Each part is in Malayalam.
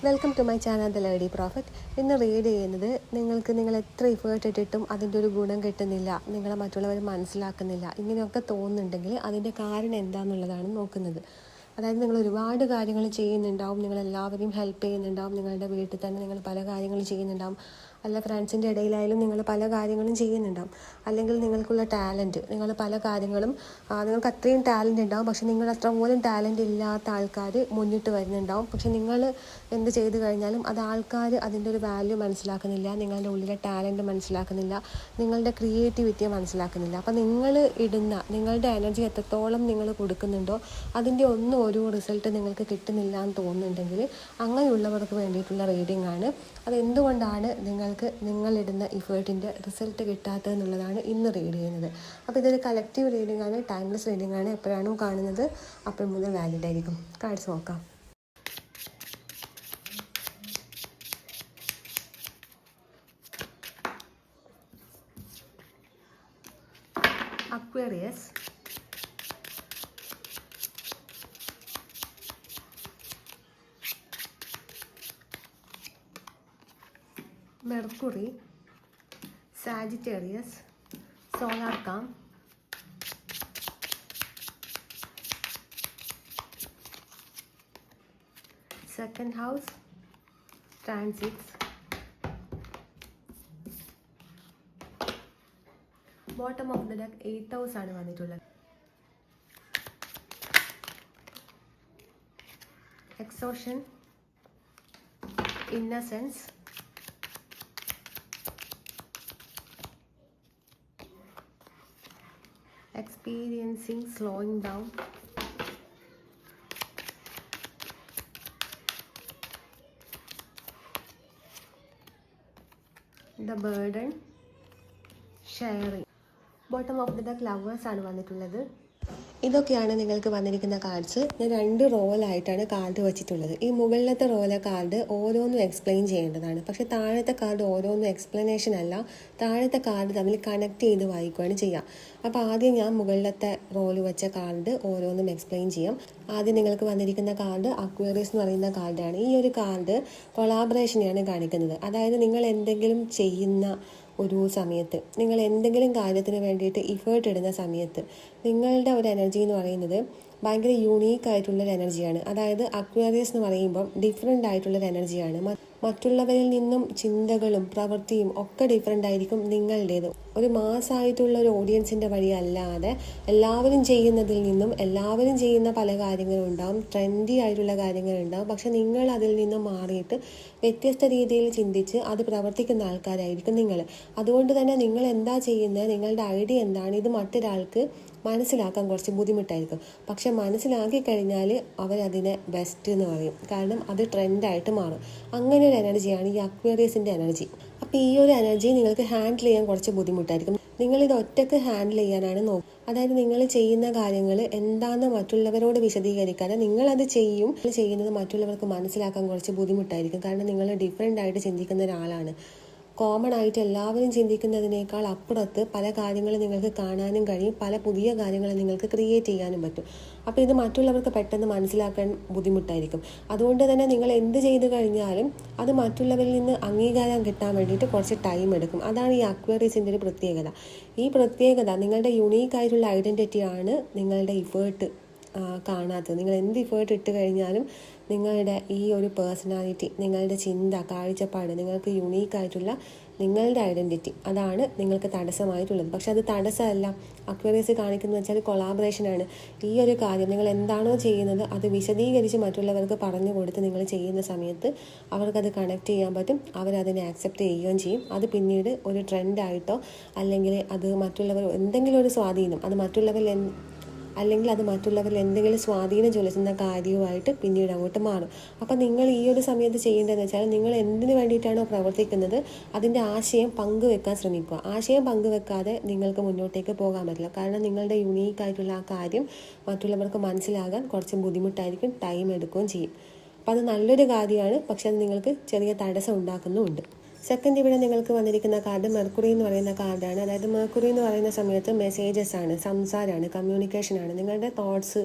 Welcome to my channel the lady profit. ഇന്ന് റീഡ് ചെയ്യുന്നത് നിങ്ങൾ എത്ര ഇഫേർട്ട് ഇട്ടിട്ടും അതിൻ്റെ ഒരു ഗുണം കിട്ടുന്നില്ല, നിങ്ങളെ മറ്റുള്ളവർ മനസ്സിലാക്കുന്നില്ല, ഇങ്ങനെയൊക്കെ തോന്നുന്നുണ്ടെങ്കിൽ അതിൻ്റെ കാരണം എന്താണെന്നുള്ളതാണ് നോക്കുന്നത്. അതായത് നിങ്ങൾ ഒരുപാട് കാര്യങ്ങൾ ചെയ്യുന്നുണ്ടാവും, നിങ്ങളെല്ലാവരെയും ഹെൽപ്പ് ചെയ്യുന്നുണ്ടാവും, നിങ്ങളുടെ വീട്ടിൽ തന്നെ നിങ്ങൾ പല കാര്യങ്ങളും ചെയ്യുന്നുണ്ടാവും, അല്ല ഫ്രണ്ട്സിൻ്റെ ഇടയിലായാലും നിങ്ങൾ പല കാര്യങ്ങളും ചെയ്യുന്നുണ്ടാവും. അല്ലെങ്കിൽ നിങ്ങൾക്കുള്ള ടാലൻറ്റ്, നിങ്ങൾ പല കാര്യങ്ങളും നിങ്ങൾക്ക് അത്രയും ടാലൻറ്റ് ഉണ്ടാവും, പക്ഷെ നിങ്ങൾ അത്ര പോലും ടാലൻറ്റ് ഇല്ലാത്ത ആൾക്കാർ മുന്നിട്ട് വരുന്നുണ്ടാവും. പക്ഷെ നിങ്ങൾ എന്ത് ചെയ്ത് കഴിഞ്ഞാലും അത് ആൾക്കാർ അതിൻ്റെ ഒരു വാല്യൂ മനസ്സിലാക്കുന്നില്ല, നിങ്ങളുടെ ഉള്ളിലെ ടാലൻറ്റ് മനസ്സിലാക്കുന്നില്ല, നിങ്ങളുടെ ക്രിയേറ്റിവിറ്റിയെ മനസ്സിലാക്കുന്നില്ല. അപ്പോൾ നിങ്ങളുടെ എനർജി എത്രത്തോളം നിങ്ങൾ കൊടുക്കുന്നുണ്ടോ അതിൻ്റെ ഒന്നും ഒരു റിസൾട്ട് നിങ്ങൾക്ക് കിട്ടുന്നില്ല എന്ന് തോന്നുന്നുണ്ടെങ്കിൽ അങ്ങനെയുള്ളവർക്ക് വേണ്ടിയിട്ടുള്ള റീഡിംഗ് ആണ്. അതെന്തുകൊണ്ടാണ് നിങ്ങളിടുന്ന ഇഫേർട്ടിൻ്റെ റിസൾട്ട് കിട്ടാത്തതെന്നുള്ളതാണ് ഇന്ന് റീഡ് ചെയ്യുന്നത്. അപ്പോൾ ഇതൊരു കളക്റ്റീവ് റീഡിംഗ് ആണ്, ടൈംലെസ് റീഡിംഗ് ആണ്. എപ്പോഴാണോ കാണുന്നത് അപ്പോൾ മുതൽ വാലിഡ് ആയിരിക്കും. കാണിച്ച് നോക്കാം. Aquarius, Mercury, Sagittarius, Solar Calm, second house, transits, bottom of the deck 8th house ആണ് വന്നിട്ടുള്ളത്. Exhaustion, innocence, experiencing slowing down, the burden, sharing. Bottom of the deck lovers ആണ് വന്നിട്ടുള്ളത്. ഇതൊക്കെയാണ് നിങ്ങൾക്ക് വന്നിരിക്കുന്ന കാർഡ്സ്. ഞാൻ 2 റോലായിട്ടാണ് കാർഡ് വെച്ചിട്ടുള്ളത്. ഈ മുകളിലത്തെ റോയിലെ കാർഡ് ഓരോന്നും എക്സ്പ്ലെയിൻ ചെയ്യേണ്ടതാണ്, പക്ഷേ താഴത്തെ കാർഡ് ഓരോന്നും എക്സ്പ്ലനേഷൻ അല്ല, താഴത്തെ കാർഡ് തമ്മിൽ കണക്ട് ചെയ്ത് വായിക്കുകയാണ് ചെയ്യുക. അപ്പോൾ ആദ്യം ഞാൻ മുകളിലത്തെ റോല് വെച്ച കാർഡ് ഓരോന്നും എക്സ്പ്ലെയിൻ ചെയ്യാം. ആദ്യം നിങ്ങൾക്ക് വന്നിരിക്കുന്ന കാർഡ് അക്വേറിയസ് എന്ന് പറയുന്ന കാർഡാണ്. ഈ ഒരു കാർഡ് കൊളാബറേഷനെയാണ് കാണിക്കുന്നത്. അതായത് നിങ്ങൾ എന്തെങ്കിലും ചെയ്യുന്ന ഒരു സമയത്ത്, നിങ്ങൾ എന്തെങ്കിലും കാര്യത്തിന് വേണ്ടിയിട്ട് ഇഫേർട്ട് ഇടുന്ന സമയത്ത് നിങ്ങളുടെ ഒരു എനർജി എന്ന് പറയുന്നത് ഭയങ്കര യൂണീക്ക് ആയിട്ടുള്ളൊരു എനർജിയാണ്. അതായത് അക്വേറിയസ് എന്ന് പറയുമ്പം ഡിഫറെൻ്റ് ആയിട്ടുള്ളൊരു എനർജിയാണ്. മറ്റുള്ളവരിൽ നിന്നും ചിന്തകളും പ്രവൃത്തിയും ഒക്കെ ഡിഫറെൻ്റ് ആയിരിക്കും നിങ്ങളുടേത്. ഒരു മാസ്സായിട്ടുള്ള ഒരു ഓഡിയൻസിൻ്റെ വഴി അല്ലാതെ എല്ലാവരും ചെയ്യുന്നതിൽ നിന്നും എല്ലാവരും ചെയ്യുന്ന പല കാര്യങ്ങളും ഉണ്ടാവും, ട്രെൻഡി ആയിട്ടുള്ള കാര്യങ്ങളുണ്ടാവും. പക്ഷെ നിങ്ങൾ അതിൽ നിന്നും മാറിയിട്ട് വ്യത്യസ്ത രീതിയിൽ ചിന്തിച്ച് അത് പ്രവർത്തിക്കുന്ന ആൾക്കാരായിരിക്കും നിങ്ങൾ. അതുകൊണ്ട് തന്നെ നിങ്ങൾ എന്താ ചെയ്യുന്നത്, നിങ്ങളുടെ ഐഡിയ എന്താണ്, ഇത് മറ്റൊരാൾക്ക് മനസ്സിലാക്കാൻ കുറച്ച് ബുദ്ധിമുട്ടായിരിക്കും. പക്ഷെ മനസ്സിലാക്കി കഴിഞ്ഞാൽ അവരതിനെ ബെസ്റ്റ് എന്ന് പറയും, കാരണം അത് ട്രെൻഡായിട്ട് മാറും. അങ്ങനെ ഒരു എനർജിയാണ് ഈ അക്വേറിയസിൻ്റെ എനർജി. അപ്പോൾ ഈ ഒരു എനർജി നിങ്ങൾക്ക് ഹാൻഡിൽ ചെയ്യാൻ കുറച്ച് ബുദ്ധിമുട്ടായിരിക്കും. നിങ്ങളിത് ഒറ്റയ്ക്ക് ഹാൻഡിൽ ചെയ്യാനാണ് നോക്കുക. അതായത് നിങ്ങൾ ചെയ്യുന്ന കാര്യങ്ങൾ എന്താണെന്ന് മറ്റുള്ളവരോട് വിശദീകരിക്കാതെ നിങ്ങളത് ചെയ്യുന്നത് മറ്റുള്ളവർക്ക് മനസ്സിലാക്കാൻ കുറച്ച് ബുദ്ധിമുട്ടായിരിക്കും. കാരണം നിങ്ങൾ ഡിഫറെൻ്റ് ആയിട്ട് ചിന്തിക്കുന്ന ഒരാളാണ്. കോമൺ ആയിട്ട് എല്ലാവരും ചിന്തിക്കുന്നതിനേക്കാൾ അപ്പുറത്ത് പല കാര്യങ്ങളും നിങ്ങൾക്ക് കാണാനും കഴിയും, പല പുതിയ കാര്യങ്ങൾ നിങ്ങൾക്ക് ക്രിയേറ്റ് ചെയ്യാനും പറ്റും. അപ്പോൾ ഇത് മറ്റുള്ളവർക്ക് പെട്ടെന്ന് മനസ്സിലാക്കാൻ ബുദ്ധിമുട്ടായിരിക്കും. അതുകൊണ്ട് തന്നെ നിങ്ങൾ എന്ത് ചെയ്തു കഴിഞ്ഞാലും അത് മറ്റുള്ളവരിൽ നിന്ന് അംഗീകാരം കിട്ടാൻ വേണ്ടിയിട്ട് കുറച്ച് ടൈം എടുക്കും. അതാണ് ഈ അക്വേറിയസിൻ്റെ ഒരു പ്രത്യേകത. ഈ പ്രത്യേകത നിങ്ങളുടെ യുണീക്കായിട്ടുള്ള ഐഡൻറ്റിറ്റിയാണ് നിങ്ങളുടെ ഇഫേർട്ട് കാണാത്തത്. നിങ്ങൾ എന്ത് ഇഫേർട്ട് ഇട്ട് കഴിഞ്ഞാലും നിങ്ങളുടെ ഈ ഒരു പേഴ്സണാലിറ്റി, നിങ്ങളുടെ ചിന്ത, കാഴ്ചപ്പാട്, നിങ്ങൾക്ക് യുണീക്കായിട്ടുള്ള നിങ്ങളുടെ ഐഡൻറ്റിറ്റി, അതാണ് നിങ്ങൾക്ക് തടസ്സമായിട്ടുള്ളത്. പക്ഷെ അത് തടസ്സമല്ല. അക്വേറിയസ് കാണിക്കുന്നത് വെച്ചാൽ കൊളാബറേഷനാണ്. ഈ ഒരു കാര്യം നിങ്ങൾ എന്താണോ ചെയ്യുന്നത് അത് വിശദീകരിച്ച് മറ്റുള്ളവർക്ക് പറഞ്ഞു കൊടുത്ത് നിങ്ങൾ ചെയ്യുന്ന സമയത്ത് അവർക്കത് കണക്ട് ചെയ്യാൻ പറ്റും, അവരതിനെ ആക്സെപ്റ്റ് ചെയ്യുകയും ചെയ്യും. അത് പിന്നീട് ഒരു ട്രെൻഡായിട്ടോ അല്ലെങ്കിൽ അത് മറ്റുള്ളവർ എന്തെങ്കിലും ഒരു സ്വാധീനം, അത് മറ്റുള്ളവരിൽ എന്തെങ്കിലും സ്വാധീനം ചെലുത്തുന്ന കാര്യവുമായിട്ട് പിന്നീട് അങ്ങോട്ട് മാറും. അപ്പം നിങ്ങൾ ഈ ഒരു സമയത്ത് ചെയ്യേണ്ടതെന്ന് വെച്ചാൽ നിങ്ങൾ എന്തിനു വേണ്ടിയിട്ടാണോ പ്രവർത്തിക്കുന്നത് അതിൻ്റെ ആശയം പങ്കുവെക്കാൻ ശ്രമിക്കുക. ആശയം പങ്കുവെക്കാതെ നിങ്ങൾക്ക് മുന്നോട്ടേക്ക് പോകാൻ പറ്റില്ല. കാരണം നിങ്ങളുടെ യുണീക്കായിട്ടുള്ള ആ കാര്യം മറ്റുള്ളവർക്ക് മനസ്സിലാകാൻ കുറച്ച് ബുദ്ധിമുട്ടായിരിക്കും, ടൈം എടുക്കുകയും ചെയ്യും. അപ്പം അത് നല്ലൊരു കാര്യമാണ്, പക്ഷെ അത് നിങ്ങൾക്ക് ചെറിയ തടസ്സം ഉണ്ടാക്കുന്നുമുണ്ട്. സെക്കൻഡ് ഇവിടെ നിങ്ങൾക്ക് വന്നിരിക്കുന്ന കാർഡ് മെർക്കുറി എന്ന് പറയുന്ന കാർഡാണ്. അതായത് മെർക്കുറി എന്ന് പറയുന്ന സമയത്ത് മെസ്സേജസ് ആണ്, സംസാരമാണ്, കമ്മ്യൂണിക്കേഷനാണ്. നിങ്ങളുടെ തോട്ട്സ്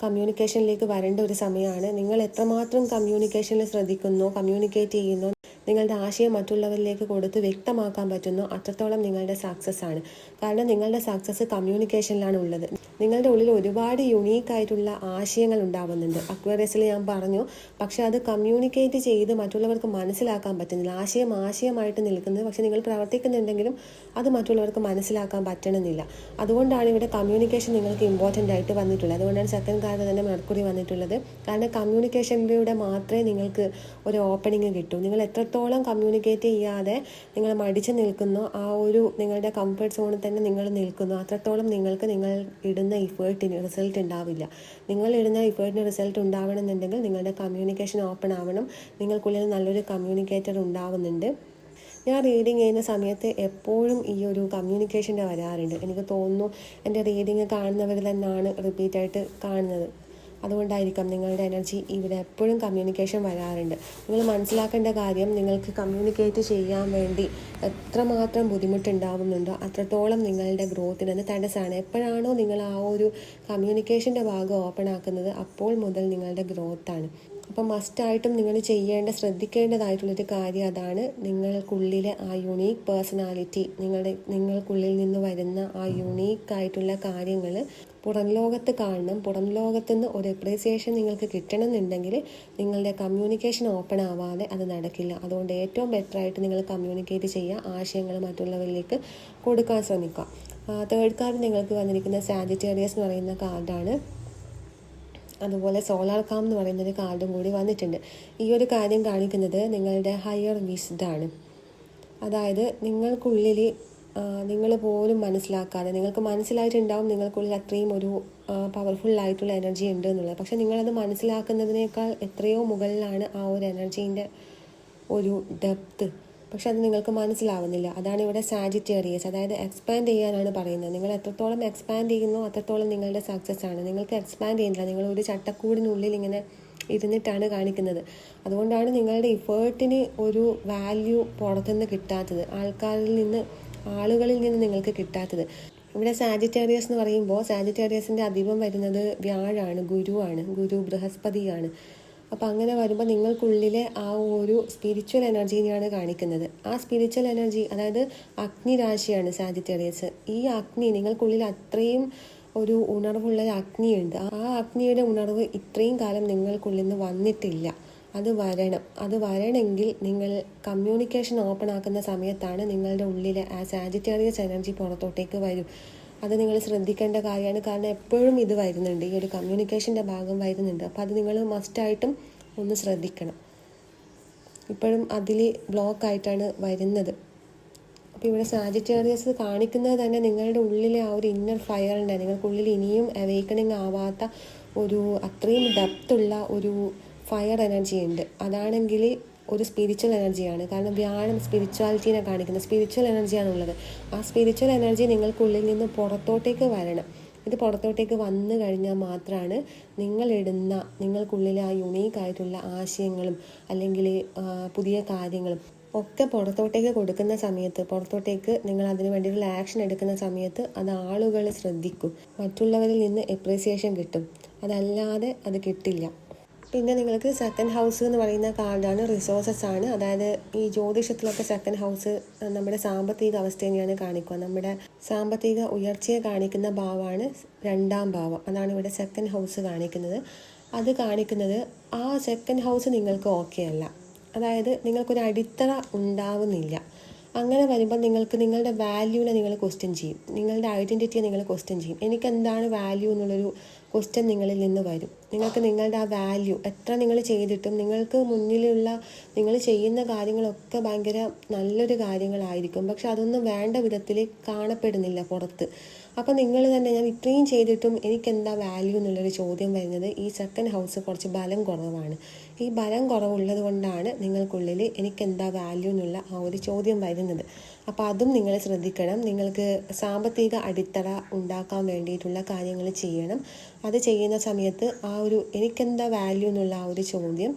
കമ്മ്യൂണിക്കേഷനിലേക്ക് വരേണ്ട ഒരു സമയമാണ്. നിങ്ങൾ എത്രമാത്രം കമ്മ്യൂണിക്കേഷനിൽ ശ്രദ്ധിക്കുന്നോ, കമ്മ്യൂണിക്കേറ്റ് ചെയ്യുന്നോ, നിങ്ങളുടെ ആശയം മറ്റുള്ളവരിലേക്ക് കൊടുത്ത് വ്യക്തമാക്കാൻ പറ്റുന്നോ അത്രത്തോളം നിങ്ങളുടെ സക്സസ് ആണ്. കാരണം നിങ്ങളുടെ സക്സസ് കമ്മ്യൂണിക്കേഷനിലാണ് ഉള്ളത്. നിങ്ങളുടെ ഉള്ളിൽ ഒരുപാട് യുണീക്കായിട്ടുള്ള ആശയങ്ങൾ ഉണ്ടാവുന്നുണ്ട്. അക്വേറിയസിൽ ഞാൻ പറഞ്ഞു, പക്ഷെ അത് കമ്മ്യൂണിക്കേറ്റ് ചെയ്ത് മറ്റുള്ളവർക്ക് മനസ്സിലാക്കാൻ പറ്റുന്നില്ല. ആശയമായിട്ട് നിൽക്കുന്നത്, പക്ഷെ നിങ്ങൾ പ്രവർത്തിക്കുന്നുണ്ടെങ്കിലും അത് മറ്റുള്ളവർക്ക് മനസ്സിലാക്കാൻ പറ്റണമെന്നില്ല. അതുകൊണ്ടാണ് ഇവിടെ കമ്മ്യൂണിക്കേഷൻ നിങ്ങൾക്ക് ഇമ്പോർട്ടൻ്റ് ആയിട്ട് വന്നിട്ടുള്ളത്. അതുകൊണ്ടാണ് സെക്കൻഡ് കാർഡ് തന്നെ മെർക്കുറി വന്നിട്ടുള്ളത്. കാരണം കമ്മ്യൂണിക്കേഷനിലൂടെ മാത്രമേ നിങ്ങൾക്ക് ഒരു ഓപ്പണിങ് കിട്ടൂ. നിങ്ങൾ എത്രത്തോളം കമ്മ്യൂണിക്കേറ്റ് ചെയ്യാതെ നിങ്ങൾ മടിച്ച് നിൽക്കുന്നോ, ആ ഒരു നിങ്ങളുടെ കംഫർട്ട് സോണിൽ തന്നെ നിങ്ങൾ നിൽക്കുന്നു, അത്രത്തോളം നിങ്ങൾക്ക് നിങ്ങൾ ഇടുന്ന ഇഫേർട്ടിന് റിസൾട്ട് ഉണ്ടാവില്ല. നിങ്ങൾ ഇടുന്ന ഇഫേർട്ടിന് റിസൾട്ട് ഉണ്ടാവണമെന്നുണ്ടെങ്കിൽ നിങ്ങളുടെ കമ്മ്യൂണിക്കേഷൻ ഓപ്പൺ ആവണം. നിങ്ങൾക്കുള്ളിൽ നല്ലൊരു കമ്മ്യൂണിക്കേറ്റർ ഉണ്ടാവുന്നുണ്ട്. ഞാൻ റീഡിങ് ചെയ്യുന്ന സമയത്ത് എപ്പോഴും ഈ ഒരു കമ്മ്യൂണിക്കേഷൻ്റെ വരാറുണ്ട്. എനിക്ക് തോന്നുന്നു എൻ്റെ റീഡിങ് കാണുന്നവർ തന്നെയാണ് റിപ്പീറ്റായിട്ട് കാണുന്നത്. അതുകൊണ്ടായിരിക്കാം നിങ്ങളുടെ എനർജി ഇവിടെ എപ്പോഴും കമ്മ്യൂണിക്കേഷൻ വരാറുണ്ട്. നിങ്ങൾ മനസ്സിലാക്കേണ്ട കാര്യം, നിങ്ങൾക്ക് കമ്മ്യൂണിക്കേറ്റ് ചെയ്യാൻ വേണ്ടി എത്രമാത്രം ബുദ്ധിമുട്ടുണ്ടാവുന്നുണ്ടോ അത്രത്തോളം നിങ്ങളുടെ ഗ്രോത്തിന് അത് തടസ്സമാണ്. എപ്പോഴാണോ നിങ്ങൾ ആ ഒരു കമ്മ്യൂണിക്കേഷൻ്റെ ഭാഗം ഓപ്പൺ ആക്കുന്നത് അപ്പോൾ മുതൽ നിങ്ങളുടെ ഗ്രോത്താണ്. അപ്പം മസ്റ്റായിട്ടും നിങ്ങൾ ശ്രദ്ധിക്കേണ്ടതായിട്ടുള്ളൊരു കാര്യം അതാണ്. നിങ്ങൾക്കുള്ളിലെ ആ യുണീക്ക് പേഴ്സണാലിറ്റി, നിങ്ങൾക്കുള്ളിൽ നിന്ന് വരുന്ന ആ യുണീക്കായിട്ടുള്ള കാര്യങ്ങൾ പുറം ലോകത്ത് കാണണം. പുറം ലോകത്തു നിന്ന് ഒരു അപ്രീസിയേഷൻ നിങ്ങൾക്ക് കിട്ടണമെന്നുണ്ടെങ്കിൽ നിങ്ങളുടെ കമ്മ്യൂണിക്കേഷൻ ഓപ്പൺ ആവാതെ അത് നടക്കില്ല. അതുകൊണ്ട് ഏറ്റവും ബെറ്ററായിട്ട് നിങ്ങൾ കമ്മ്യൂണിക്കേറ്റ് ചെയ്യുക, ആശയങ്ങൾ മറ്റുള്ളവരിലേക്ക് കൊടുക്കാൻ ശ്രമിക്കുക. തേർഡ് കാർഡ് നിങ്ങൾക്ക് വന്നിരിക്കുന്ന സാജിറ്റേറിയസ് എന്ന് പറയുന്ന കാർഡാണ്. അതുപോലെ സോളാർ കാം എന്ന് പറയുന്നൊരു കാർഡും കൂടി വന്നിട്ടുണ്ട്. ഈ ഒരു കാര്യം കാണിക്കുന്നത് നിങ്ങളുടെ ഹയർ വിസ്ഡാണ്. അതായത് നിങ്ങൾക്കുള്ളിൽ നിങ്ങൾ പോലും മനസ്സിലാക്കാതെ, നിങ്ങൾക്ക് മനസ്സിലായിട്ടുണ്ടാവും നിങ്ങൾക്കുള്ളിൽ അത്രയും ഒരു പവർഫുള്ളായിട്ടുള്ള എനർജി ഉണ്ട് എന്നുള്ളത്. പക്ഷെ നിങ്ങളത് മനസ്സിലാക്കുന്നതിനേക്കാൾ എത്രയോ മുകളിലാണ് ആ ഒരു എനർജീൻ്റെ ഒരു ഡെപ്ത്. പക്ഷെ അത് നിങ്ങൾക്ക് മനസ്സിലാവുന്നില്ല. അതാണ് ഇവിടെ സാജിറ്റേറിയസ്, അതായത് എക്സ്പാൻഡ് ചെയ്യാനാണ് പറയുന്നത്. നിങ്ങൾ എത്രത്തോളം എക്സ്പാൻഡ് ചെയ്യുന്നോ അത്രത്തോളം നിങ്ങളുടെ സക്സസ് ആണ്. നിങ്ങൾക്ക് എക്സ്പാൻഡ് ചെയ്യുന്നില്ല, നിങ്ങൾ ഒരു ചട്ടക്കൂടിനുള്ളിൽ ഇങ്ങനെ ഇരുന്നിട്ടാണ് കാണിക്കുന്നത്. അതുകൊണ്ടാണ് നിങ്ങളുടെ ഇഫേർട്ടിന് ഒരു വാല്യൂ പുറത്തുനിന്ന് കിട്ടാത്തത്, ആളുകളിൽ നിന്ന് നിങ്ങൾക്ക് കിട്ടാത്തത്. ഇവിടെ സാജിറ്റേറിയസ് എന്ന് പറയുമ്പോൾ സാജിറ്റേറിയസിൻ്റെ അധിപം വരുന്നത് വ്യാഴാണ്, ഗുരു ബൃഹസ്പതിയാണ്. അപ്പം അങ്ങനെ വരുമ്പോൾ നിങ്ങൾക്കുള്ളിലെ ആ ഒരു സ്പിരിച്വൽ എനർജീനെയാണ് കാണിക്കുന്നത്. ആ സ്പിരിച്വൽ എനർജി, അതായത് അഗ്നി രാശിയാണ് സാജിറ്റേറിയസ്. ഈ അഗ്നി നിങ്ങൾക്കുള്ളിൽ അത്രയും ഒരു ഉണർവുള്ള അഗ്നിയുണ്ട്. ആ അഗ്നിയുടെ ഉണർവ് ഇത്രയും കാലം നിങ്ങൾക്കുള്ളിൽ നിന്ന് വന്നിട്ടില്ല. അത് വരണമെങ്കിൽ നിങ്ങൾ കമ്മ്യൂണിക്കേഷൻ ഓപ്പൺ ആക്കുന്ന സമയത്താണ് നിങ്ങളുടെ ഉള്ളിലെ ആ സാജിറ്റേറിയസ് എനർജി പുറത്തോട്ടേക്ക് വരും. അത് നിങ്ങൾ ശ്രദ്ധിക്കേണ്ട കാര്യമാണ്. കാരണം എപ്പോഴും ഇത് വരുന്നുണ്ട്, ഈ ഒരു കമ്മ്യൂണിക്കേഷൻ്റെ ഭാഗം വരുന്നുണ്ട്. അപ്പോൾ അത് നിങ്ങൾ മസ്റ്റായിട്ടും ഒന്ന് ശ്രദ്ധിക്കണം. ഇപ്പോഴും അതിൽ ബ്ലോക്കായിട്ടാണ് വരുന്നത്. അപ്പോൾ ഇവിടെ സാജിറ്റേറിയസ് കാണിക്കുന്നത് തന്നെ നിങ്ങളുടെ ഉള്ളിലെ ആ ഒരു ഇന്നർ ഫയറിൻ്റെ, നിങ്ങൾക്കുള്ളിൽ ഇനിയും അവേക്കണിങ് ആവാത്ത ഒരു അത്രയും ഡെപ്തുള്ള ഒരു ഫയർ എനർജി ഉണ്ട്. അതാണെങ്കിൽ ഒരു സ്പിരിച്വൽ എനർജിയാണ്. കാരണം വ്യാഴം സ്പിരിച്വാലിറ്റീനെ കാണിക്കുന്നത്, സ്പിരിച്വൽ എനർജിയാണുള്ളത്. ആ സ്പിരിച്വൽ എനർജി നിങ്ങൾക്കുള്ളിൽ നിന്ന് പുറത്തോട്ടേക്ക് വരണം. ഇത് പുറത്തോട്ടേക്ക് വന്നു കഴിഞ്ഞാൽ മാത്രമാണ് നിങ്ങൾക്കുള്ളിലെ ആ യുണീക്കായിട്ടുള്ള ആശയങ്ങളും അല്ലെങ്കിൽ പുതിയ കാര്യങ്ങളും ഒക്കെ പുറത്തോട്ടേക്ക് കൊടുക്കുന്ന സമയത്ത്, പുറത്തോട്ടേക്ക് നിങ്ങൾ അതിന് വേണ്ടിയിട്ടുള്ള ആക്ഷൻ എടുക്കുന്ന സമയത്ത് അത് ആളുകൾ ശ്രദ്ധിക്കും. മറ്റുള്ളവരിൽ നിന്ന് അപ്രീസിയേഷൻ കിട്ടും. അതല്ലാതെ അത് കിട്ടില്ല. പിന്നെ നിങ്ങൾക്ക് സെക്കൻഡ് ഹൗസ് എന്ന് പറയുന്ന കാർഡാണ്, റിസോഴ്സസ് ആണ്. അതായത് ഈ ജ്യോതിഷത്തിലൊക്കെ സെക്കൻഡ് ഹൗസ് നമ്മുടെ സാമ്പത്തിക അവസ്ഥ തന്നെയാണ് കാണിക്കുക. നമ്മുടെ സാമ്പത്തിക ഉയർച്ചയെ കാണിക്കുന്ന ഭാവമാണ് രണ്ടാം ഭാവം. അതാണ് ഇവിടെ സെക്കൻഡ് ഹൗസ് കാണിക്കുന്നത്. അത് കാണിക്കുന്നത് ആ സെക്കൻഡ് ഹൗസ് നിങ്ങൾക്ക് ഓക്കെ അല്ല. അതായത് നിങ്ങൾക്കൊരു അടിത്തറ ഉണ്ടാവുന്നില്ല. അങ്ങനെ വരുമ്പോൾ നിങ്ങളുടെ വാല്യൂവിനെ നിങ്ങൾ ക്വസ്റ്റ്യൻ ചെയ്യും, നിങ്ങളുടെ ഐഡൻറ്റിറ്റിയെ നിങ്ങൾ ക്വസ്റ്റ്യൻ ചെയ്യും. എനിക്കെന്താണ് വാല്യൂ എന്നുള്ളൊരു ക്വസ്റ്റ്യൻ നിങ്ങളിൽ നിന്ന് വരും. നിങ്ങളുടെ ആ വാല്യൂ എത്ര നിങ്ങൾ ചെയ്തിട്ടും നിങ്ങൾക്ക് മുന്നിലുള്ള നിങ്ങൾ ചെയ്യുന്ന കാര്യങ്ങളൊക്കെ ഭയങ്കര നല്ലൊരു കാര്യങ്ങളായിരിക്കും, പക്ഷെ അതൊന്നും വേണ്ട വിധത്തിൽ കാണപ്പെടുന്നില്ല പുറത്ത്. അപ്പോൾ നിങ്ങൾ തന്നെ, ഞാൻ ഇത്രയും ചെയ്തിട്ടും എനിക്കെന്താ വാല്യൂ എന്നുള്ളൊരു ചോദ്യം വരുന്നത് ഈ സെക്കൻഡ് ഹൗസ് കുറച്ച് ബലം കുറവാണ്. ഈ ബലം കുറവുള്ളത് കൊണ്ടാണ് നിങ്ങൾക്കുള്ളിൽ എനിക്കെന്താ വാല്യൂ എന്നുള്ള ആ ഒരു ചോദ്യം വരുന്നത്. അപ്പോൾ അതും നിങ്ങൾ ശ്രദ്ധിക്കണം. നിങ്ങൾക്ക് സാമ്പത്തിക അടിത്തറ ഉണ്ടാക്കാൻ വേണ്ടിയിട്ടുള്ള കാര്യങ്ങൾ ചെയ്യണം. അത് ചെയ്യുന്ന സമയത്ത് ആ ഒരു എനിക്കെന്താ വാല്യൂ എന്നുള്ള ആ ഒരു ചോദ്യം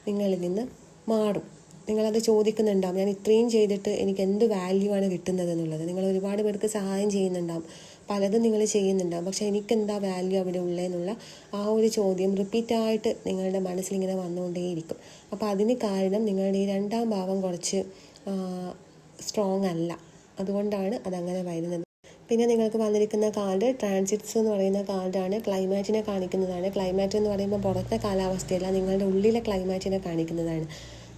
നിങ്ങളിൽ നിന്ന് മാറും. നിങ്ങളത് ചോദിക്കുന്നുണ്ടാവും, ഞാൻ ഇത്രയും ചെയ്തിട്ട് എനിക്ക് എന്ത് വാല്യൂ ആണ് കിട്ടുന്നത് എന്നുള്ളത്. നിങ്ങൾ ഒരുപാട് പേർക്ക് സഹായം ചെയ്യുന്നുണ്ടാവും, പലതും നിങ്ങൾ ചെയ്യുന്നുണ്ടാകും, പക്ഷേ എനിക്കെന്താ വാല്യൂ അവിടെ ഉള്ളതെന്നുള്ള ആ ഒരു ചോദ്യം റിപ്പീറ്റായിട്ട് നിങ്ങളുടെ മനസ്സിലിങ്ങനെ വന്നുകൊണ്ടേയിരിക്കും. അപ്പോൾ അതിന് കാരണം നിങ്ങളുടെ ഈ രണ്ടാം ഭാവം കുറച്ച് സ്ട്രോങ് അല്ല, അതുകൊണ്ടാണ് അതങ്ങനെ വരുന്നത്. പിന്നെ നിങ്ങൾക്ക് വന്നിരിക്കുന്ന കാർഡ് ട്രാൻസിറ്റ്സ് എന്ന് പറയുന്ന കാർഡാണ്. ക്ലൈമാറ്റിനെ കാണിക്കുന്നതാണ്. ക്ലൈമാറ്റ് എന്ന് പറയുമ്പോൾ പുറത്തെ കാലാവസ്ഥയല്ല, നിങ്ങളുടെ ഉള്ളിലെ ക്ലൈമാറ്റിനെ കാണിക്കുന്നതാണ്.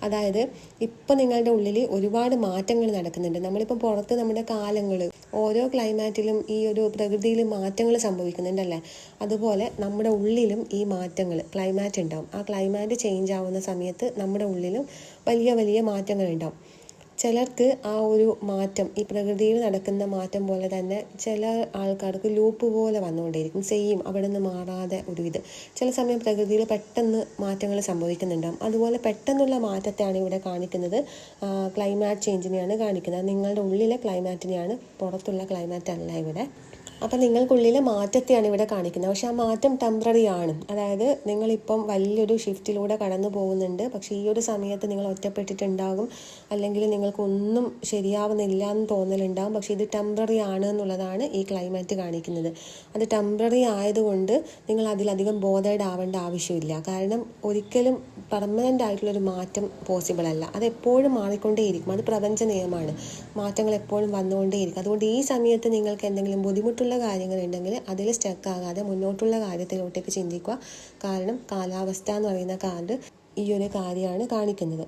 അതായത് ഇപ്പം നിങ്ങളുടെ ഉള്ളിൽ ഒരുപാട് മാറ്റങ്ങൾ നടക്കുന്നുണ്ട്. നമ്മളിപ്പോൾ പുറത്ത് നമ്മുടെ കാലങ്ങൾ, ഓരോ ക്ലൈമാറ്റിലും ഈ ഒരു പ്രകൃതിയിൽ മാറ്റങ്ങൾ സംഭവിക്കുന്നുണ്ടല്ലേ, അതുപോലെ നമ്മുടെ ഉള്ളിലും ഈ മാറ്റങ്ങൾ ക്ലൈമാറ്റ് ഉണ്ടാവും. ആ ക്ലൈമാറ്റ് ചേഞ്ച് ആവുന്ന സമയത്ത് നമ്മുടെ ഉള്ളിലും വലിയ വലിയ മാറ്റങ്ങൾ ഉണ്ടാവും. ചിലർക്ക് ആ ഒരു മാറ്റം ഈ പ്രകൃതിയിൽ നടക്കുന്ന മാറ്റം പോലെ തന്നെ ചില ആൾക്കാർക്ക് ലൂപ്പ് പോലെ വന്നുകൊണ്ടേയിരിക്കും, സെയിം അവിടെ നിന്ന് മാറാതെ ഒരു ഇത്. ചില സമയം പ്രകൃതിയിൽ പെട്ടെന്ന് മാറ്റങ്ങൾ സംഭവിക്കുന്നുണ്ടാകും. അതുപോലെ പെട്ടെന്നുള്ള മാറ്റത്തെയാണ് ഇവിടെ കാണിക്കുന്നത്, ക്ലൈമാറ്റ് ചേഞ്ചിനെയാണ് കാണിക്കുന്നത്. നിങ്ങളുടെ ഉള്ളിലെ ക്ലൈമാറ്റിനെയാണ്, പുറത്തുള്ള ക്ലൈമാറ്റ് അല്ല ഇവിടെ. അപ്പം നിങ്ങൾക്കുള്ളിൽ മാറ്റത്തെയാണ് ഇവിടെ കാണിക്കുന്നത്. പക്ഷെ ആ മാറ്റം ടെമ്പററി ആണ്. അതായത് നിങ്ങളിപ്പം വലിയൊരു ഷിഫ്റ്റിലൂടെ കടന്നു പോകുന്നുണ്ട്, പക്ഷേ ഈ ഒരു സമയത്ത് നിങ്ങൾ ഒറ്റപ്പെട്ടിട്ടുണ്ടാകും, അല്ലെങ്കിൽ നിങ്ങൾക്കൊന്നും ശരിയാവുന്നില്ല എന്ന് തോന്നലുണ്ടാകും. പക്ഷേ ഇത് ടെമ്പററി ആണ് എന്നുള്ളതാണ് ഈ ക്ലൈമാറ്റ് കാണിക്കുന്നത്. അത് ടെമ്പററി ആയതുകൊണ്ട് നിങ്ങൾ അതിലധികം ബോധേഡ് ആവേണ്ട ആവശ്യമില്ല. കാരണം ഒരിക്കലും പെർമനൻ്റ് ആയിട്ടുള്ളൊരു മാറ്റം പോസിബിൾ അല്ല. അതെപ്പോഴും മാറിക്കൊണ്ടേയിരിക്കും. അത് പ്രപഞ്ച നിയമമാണ്. മാറ്റങ്ങൾ എപ്പോഴും വന്നുകൊണ്ടേയിരിക്കും. അതുകൊണ്ട് ഈ സമയത്ത് നിങ്ങൾക്ക് എന്തെങ്കിലും ബുദ്ധിമുട്ടുള്ള കാര്യങ്ങളുണ്ടെങ്കിൽ അതിൽ സ്റ്റക്ക് ആകാതെ മുന്നോട്ടുള്ള കാര്യത്തിലോട്ടേക്ക് ചിന്തിക്കുക. കാരണം കാലാവസ്ഥ എന്ന് പറയുന്ന കാർഡ് ഈ ഒരു കാര്യമാണ് കാണിക്കുന്നത്.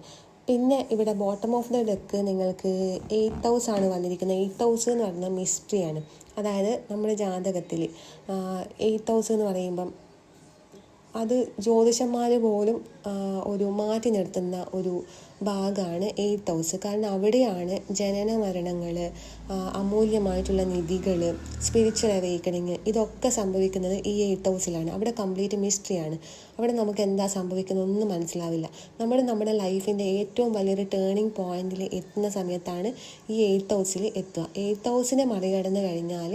പിന്നെ ഇവിടെ ബോട്ടം ഓഫ് ദ ഡെക്ക് നിങ്ങൾക്ക് 8th ഹൗസ് ആണ് വന്നിരിക്കുന്നത്. 8th ഹൗസ് എന്ന് പറയുന്നത് മിസ്റ്ററിയാണ്. അതായത് നമ്മുടെ ജാതകത്തിൽ 8th ഹൗസ് എന്ന് പറയുമ്പം അത് ജ്യോതിഷന്മാർ പോലും ഒരു മാറ്റി നിർത്തുന്ന ഒരു ഭാഗമാണ് 8th ഹൗസ്. കാരണം അവിടെയാണ് ജനന മരണങ്ങൾ, അമൂല്യമായിട്ടുള്ള നിധികൾ, സ്പിരിച്വൽ അവേക്കണിങ്, ഇതൊക്കെ സംഭവിക്കുന്നത് ഈ 8th ഹൗസിലാണ്. അവിടെ കംപ്ലീറ്റ് മിസ്റ്ററിയാണ്. അവിടെ നമുക്ക് എന്താ സംഭവിക്കുന്നത് ഒന്നും മനസ്സിലാവില്ല. നമ്മൾ നമ്മുടെ ലൈഫിൻ്റെ ഏറ്റവും വലിയൊരു ടേണിംഗ് പോയിന്റിൽ എത്തുന്ന സമയത്താണ് ഈ 8th ഹൗസിൽ എത്തുക. 8th ഹൗസിനെ മറികടന്ന് കഴിഞ്ഞാൽ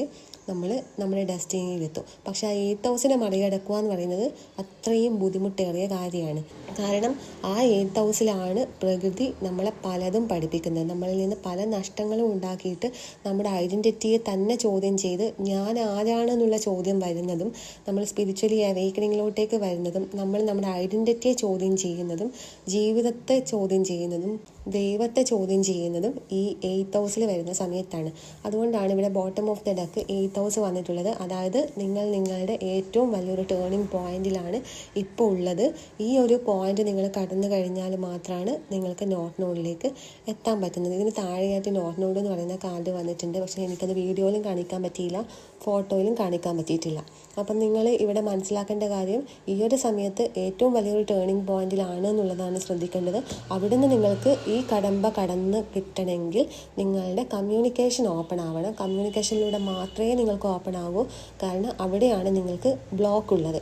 നമ്മൾ നമ്മുടെ ഡെസ്റ്റിനിയിലെത്തും. പക്ഷേ ആ 8th ഹൗസിനെ മറികടക്കുക എന്ന് പറയുന്നത് അത്രയും ബുദ്ധിമുട്ടേറിയ കാര്യമാണ്. കാരണം ആ 8th ഹൗസിലാണ് പ്രകൃതി നമ്മളെ പലതും പഠിപ്പിക്കുന്നത്. നമ്മളിൽ നിന്ന് പല നഷ്ടങ്ങളും ഉണ്ടാക്കിയിട്ട് നമ്മുടെ ഐഡൻറ്റിറ്റിയെ തന്നെ ചോദ്യം ചെയ്ത് ഞാൻ ആരാണെന്നുള്ള ചോദ്യം വരുന്നതും, നമ്മൾ സ്പിരിച്വലി അവേക്കണിങ്ങിലോട്ടേക്ക് വരുന്നതും, നമ്മൾ നമ്മുടെ ഐഡൻറ്റിറ്റിയെ ചോദ്യം ചെയ്യുന്നതും, ജീവിതത്തെ ചോദ്യം ചെയ്യുന്നതും, ദൈവത്തെ ചോദ്യം ചെയ്യുന്നതും ഈ 8th ഹൗസിൽ വരുന്ന സമയത്താണ്. അതുകൊണ്ടാണ് ഇവിടെ bottom of the deck 8th house വന്നിട്ടുള്ളത്. അതായത് നിങ്ങൾ നിങ്ങളുടെ ഏറ്റവും വലിയൊരു ടേണിംഗ് പോയിന്റിലാണ് ഇപ്പോൾ ഉള്ളത്. ഈ ഒരു പോയിന്റ് നിങ്ങൾ കടന്നു കഴിഞ്ഞാൽ മാത്രമാണ് നിങ്ങൾക്ക് നോർത്ത് നോഡിലേക്ക് എത്താൻ പറ്റുന്നത്. ഇതിന് താഴെയായിട്ട് നോർത്ത് നോഡ് എന്ന് പറയുന്ന കാർഡ് വന്നിട്ടുണ്ട്. പക്ഷേ എനിക്കത് വീഡിയോയിലും കാണിക്കാൻ പറ്റിയില്ല, ഫോട്ടോയിലും കാണിക്കാൻ പറ്റിയിട്ടില്ല. അപ്പം നിങ്ങൾ ഇവിടെ മനസ്സിലാക്കേണ്ട കാര്യം, ഈ ഒരു സമയത്ത് ഏറ്റവും വലിയൊരു ടേണിംഗ് പോയിന്റിലാണ് എന്നുള്ളതാണ് ശ്രദ്ധിക്കേണ്ടത്. അവിടുന്ന് നിങ്ങൾക്ക് ഈ കടന്ന് കിട്ടണമെങ്കിൽ നിങ്ങളുടെ കമ്മ്യൂണിക്കേഷൻ ഓപ്പൺ ആവണം. കമ്മ്യൂണിക്കേഷനിലൂടെ മാത്രമേ നിങ്ങൾക്ക് ഓപ്പൺ ആകൂ. കാരണം അവിടെയാണ് നിങ്ങൾക്ക് ബ്ലോക്ക് ഉള്ളത്.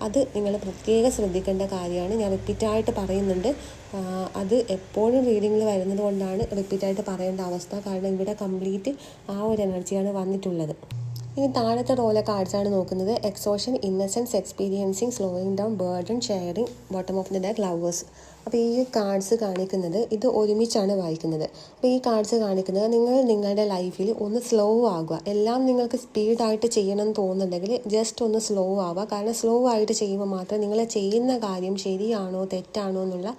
അത് നിങ്ങൾ പ്രത്യേകം ശ്രദ്ധിക്കേണ്ട കാര്യമാണ്. ഞാൻ റിപ്പീറ്റായിട്ട് പറയുന്നുണ്ട്. അത് എപ്പോഴും റീഡിങ്ങിൽ വരുന്നത് കൊണ്ടാണ് റിപ്പീറ്റായിട്ട് പറയേണ്ട അവസ്ഥ. കാരണം ഇവിടെ കംപ്ലീറ്റ് ആ ഒരു എനർജിയാണ് വന്നിട്ടുള്ളത്. ഇനി താഴത്തെ റോലെ കാർഡ്സാണ് നോക്കുന്നത്. Exhaustion, innocence, experiencing, slowing down, burden, sharing, bottom of the deck, lovers. അപ്പോൾ ഈ കാർഡ്സ് കാണിക്കുന്നത് ഇത് ഒരുമിച്ചാണ് വായിക്കുന്നത്. അപ്പോൾ ഈ കാർഡ്സ് കാണിക്കുന്നത് നിങ്ങൾ നിങ്ങളുടെ ലൈഫിൽ ഒന്ന് സ്ലോ ആകുക. എല്ലാം നിങ്ങൾക്ക് സ്പീഡായിട്ട് ചെയ്യണം എന്ന് തോന്നുന്നുണ്ടെങ്കിൽ ജസ്റ്റ് ഒന്ന് സ്ലോ ആവുക. കാരണം സ്ലോ ആയിട്ട് ചെയ്യുമ്പോൾ മാത്രമേ നിങ്ങൾ ചെയ്യുന്ന കാര്യം ശരിയാണോ തെറ്റാണോ എന്നുള്ള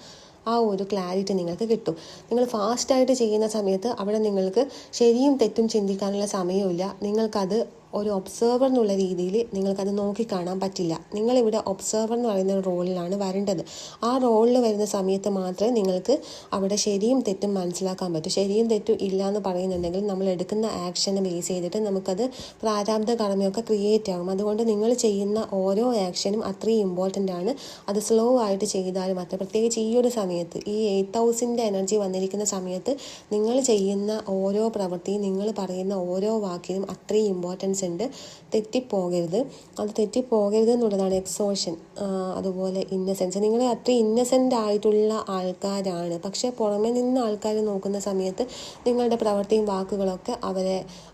ആ ഒരു ക്ലാരിറ്റി നിങ്ങൾക്ക് കിട്ടും. നിങ്ങൾ ഫാസ്റ്റായിട്ട് ചെയ്യുന്ന സമയത്ത് അവിടെ നിങ്ങൾക്ക് ശരിയും തെറ്റും ചിന്തിക്കാനുള്ള സമയമില്ല. നിങ്ങൾക്കത് ഒരു ഒബ്സർവർ എന്നുള്ള രീതിയിൽ നിങ്ങൾക്കത് നോക്കിക്കാണാൻ പറ്റില്ല. നിങ്ങളിവിടെ ഒബ്സർവർ എന്ന് പറയുന്ന ഒരു റോളിലാണ് വരേണ്ടത്. ആ റോളിൽ വരുന്ന സമയത്ത് മാത്രമേ നിങ്ങൾക്ക് അവിടെ ശരിയും തെറ്റും മനസ്സിലാക്കാൻ പറ്റൂ. ശരിയും തെറ്റും ഇല്ല എന്ന് പറയുന്നുണ്ടെങ്കിൽ നമ്മൾ എടുക്കുന്ന ആക്ഷനെ ബേസ് ചെയ്തിട്ട് നമുക്കത് പ്രാരാബ്ധ കർമ്മയൊക്കെ ക്രിയേറ്റ് ആകും. അതുകൊണ്ട് നിങ്ങൾ ചെയ്യുന്ന ഓരോ ആക്ഷനും അത്രയും ഇമ്പോർട്ടൻ്റ് ആണ്. അത് സ്ലോ ആയിട്ട് ചെയ്താലും മാത്രം, പ്രത്യേകിച്ച് ഈ ഒരു സമയത്ത്, ഈ 8th ഹൗസിൻ്റെ എനർജി വന്നിരിക്കുന്ന സമയത്ത് നിങ്ങൾ ചെയ്യുന്ന ഓരോ പ്രവൃത്തിയും, നിങ്ങൾ പറയുന്ന ഓരോ വാക്കിനും അത്രയും ഇമ്പോർട്ടൻസ് ഉണ്ട്. തെറ്റിപ്പോകരുത്. അത് തെറ്റിപ്പോകരുത് എന്നുള്ളതാണ് എക്സോഷൻ. അതുപോലെ ഇന്നസെൻസ്. നിങ്ങൾ അത്രയും ഇന്നസെൻ്റ് ആയിട്ടുള്ള ആൾക്കാരാണ്. പക്ഷേ പുറമെ നിന്ന് ആൾക്കാർ നോക്കുന്ന സമയത്ത് നിങ്ങളുടെ പ്രവൃത്തിയും വാക്കുകളൊക്കെ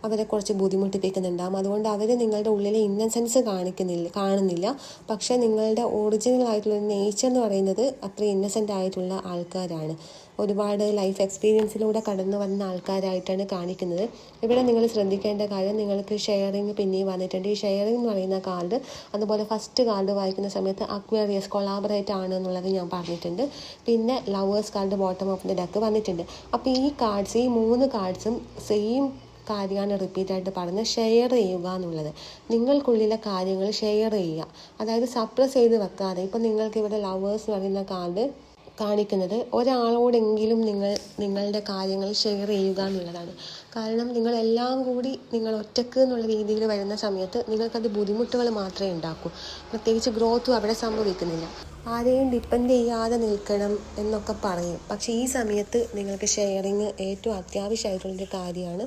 അവരെ കുറച്ച് ബുദ്ധിമുട്ടിപ്പിക്കുന്നുണ്ടാകും. അതുകൊണ്ട് അവർ നിങ്ങളുടെ ഉള്ളിലെ ഇന്നസെൻസ് കാണുന്നില്ല. പക്ഷേ നിങ്ങളുടെ ഒറിജിനൽ ആയിട്ടുള്ള നേച്ചർ എന്ന് പറയുന്നത് അത്രയും ഇന്നസെൻ്റ് ആയിട്ടുള്ള ആൾക്കാരാണ്. ഒരുപാട് ലൈഫ് എക്സ്പീരിയൻസിലൂടെ കടന്നു വന്ന ആൾക്കാരായിട്ടാണ് കാണിക്കുന്നത്. ഇവിടെ നിങ്ങൾ ശ്രദ്ധിക്കേണ്ട കാര്യം, നിങ്ങൾക്ക് ഷെയറിങ് ഷെയറിങ് പിന്നെയും വന്നിട്ടുണ്ട്. ഈ ഷെയറിങ് എന്ന് പറയുന്ന കാർഡ് അതുപോലെ ഫസ്റ്റ് കാർഡ് വായിക്കുന്ന സമയത്ത് അക്വേറിയസ് കൊളാബറേറ്റ് ആണ് എന്നുള്ളത് ഞാൻ പറഞ്ഞിട്ടുണ്ട്. പിന്നെ lovers card bottom of the deck വന്നിട്ടുണ്ട്. അപ്പോൾ ഈ 3 കാർഡ്സും സെയിം കാര്യമാണ് റിപ്പീറ്റായിട്ട് പറഞ്ഞത്, ഷെയർ ചെയ്യുക എന്നുള്ളത്. നിങ്ങൾക്കുള്ളിലെ കാര്യങ്ങൾ ഷെയർ ചെയ്യുക, അതായത് സപ്രസ് ചെയ്ത് വെക്കാതെ. ഇപ്പം നിങ്ങൾക്ക് ഇവിടെ ലവേഴ്സ് എന്ന് പറയുന്ന കാർഡ് കാണിക്കുന്നത് ഒരാളോടെങ്കിലും നിങ്ങളുടെ കാര്യങ്ങൾ ഷെയർ ചെയ്യുക എന്നുള്ളതാണ്. കാരണം നിങ്ങളെല്ലാം കൂടി നിങ്ങൾ ഒറ്റക്ക് എന്നുള്ള രീതിയിൽ വരുന്ന സമയത്ത് നിങ്ങൾക്കത് ബുദ്ധിമുട്ടുകൾ മാത്രമേ ഉണ്ടാക്കൂ. പ്രത്യേകിച്ച് ഗ്രോത്തും അവിടെ സംഭവിക്കുന്നില്ല. ആരെയും ഡിപ്പെൻഡ് ചെയ്യാതെ നിൽക്കണം എന്നൊക്കെ പറയും. പക്ഷേ ഈ സമയത്ത് നിങ്ങൾക്ക് ഷെയറിങ് ഏറ്റവും അത്യാവശ്യമായിട്ടുള്ളൊരു കാര്യമാണ്.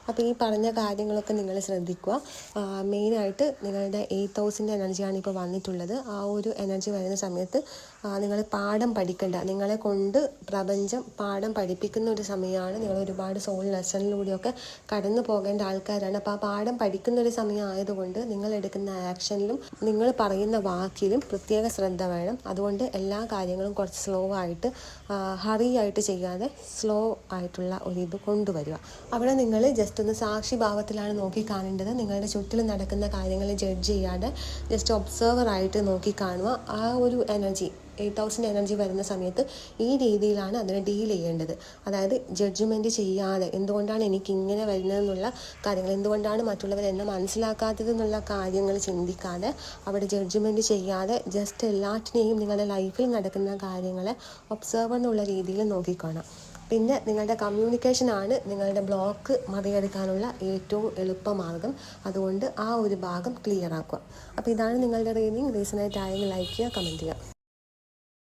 അപ്പോൾ ഈ പറഞ്ഞ കാര്യങ്ങളൊക്കെ നിങ്ങൾ ശ്രദ്ധിക്കുക. മെയിനായിട്ട് നിങ്ങളുടെ 8000 എനർജിയാണ് ഇപ്പോൾ വന്നിട്ടുള്ളത്. ആ ഒരു എനർജി വരുന്ന സമയത്ത് നിങ്ങൾ പാഠം പഠിക്കേണ്ട, നിങ്ങളെ കൊണ്ട് പ്രപഞ്ചം പാഠം പഠിപ്പിക്കുന്ന ഒരു സമയമാണ്. നിങ്ങൾ ഒരുപാട് സോൾ ലെസണിലൂടെയൊക്കെ കടന്നു പോകേണ്ട ആൾക്കാരാണ്. അപ്പോൾ ആ പാഠം പഠിക്കുന്ന ഒരു സമയം ആയതുകൊണ്ട് നിങ്ങൾ എടുക്കുന്ന ആക്ഷനിലും നിങ്ങൾ പറയുന്ന വാക്കിലും പ്രത്യേക ശ്രദ്ധ വേണം. അതുകൊണ്ട് എല്ലാ കാര്യങ്ങളും കുറച്ച് സ്ലോ ആയിട്ട്, ഹറി ആയിട്ട് ചെയ്യാതെ സ്ലോ ആയിട്ടുള്ള ഒരിത് കൊണ്ടുവരിക. അവിടെ നിങ്ങൾ ജസ്റ്റ് ഒന്ന് സാക്ഷി ഭാവത്തിലാണ് നോക്കി കാണേണ്ടത്. നിങ്ങളുടെ ചുറ്റിലും നടക്കുന്ന കാര്യങ്ങൾ ജഡ്ജ് ചെയ്യാതെ ജസ്റ്റ് ഒബ്സർവറായിട്ട് നോക്കി കാണുക. ആ ഒരു എനർജി 8000 എനർജി വരുന്ന സമയത്ത് ഈ രീതിയിലാണ് അതിനെ ഡീൽ ചെയ്യേണ്ടത്. അതായത് ജഡ്ജ്മെൻറ്റ് ചെയ്യാതെ എന്തുകൊണ്ടാണ് എനിക്ക് ഇങ്ങനെ വരുന്നതെന്നുള്ള കാര്യങ്ങൾ, എന്തുകൊണ്ടാണ് മറ്റുള്ളവർ എന്നെ മനസ്സിലാക്കാത്തതെന്നുള്ള കാര്യങ്ങൾ ചിന്തിക്കാതെ, അവിടെ ജഡ്ജ്മെൻറ്റ് ചെയ്യാതെ ജസ്റ്റ് എല്ലാറ്റിനെയും നിങ്ങളുടെ ലൈഫിൽ നടക്കുന്ന കാര്യങ്ങളെ ഒബ്സർവ് എന്നുള്ള രീതിയിൽ നോക്കിക്കാണാം. പിന്നെ നിങ്ങളുടെ കമ്മ്യൂണിക്കേഷനാണ് നിങ്ങളുടെ ബ്ലോക്ക് മറികടക്കാനുള്ള ഏറ്റവും എളുപ്പമാർഗം. അതുകൊണ്ട് ആ ഒരു ഭാഗം ക്ലിയർ ആക്കുക. അപ്പോൾ ഇതാണ് നിങ്ങളുടെ റീഡിങ്. റീസണായിട്ട് ആയെങ്കിൽ ലൈക്ക് ചെയ്യുക, കമൻറ്റ് ചെയ്യുക.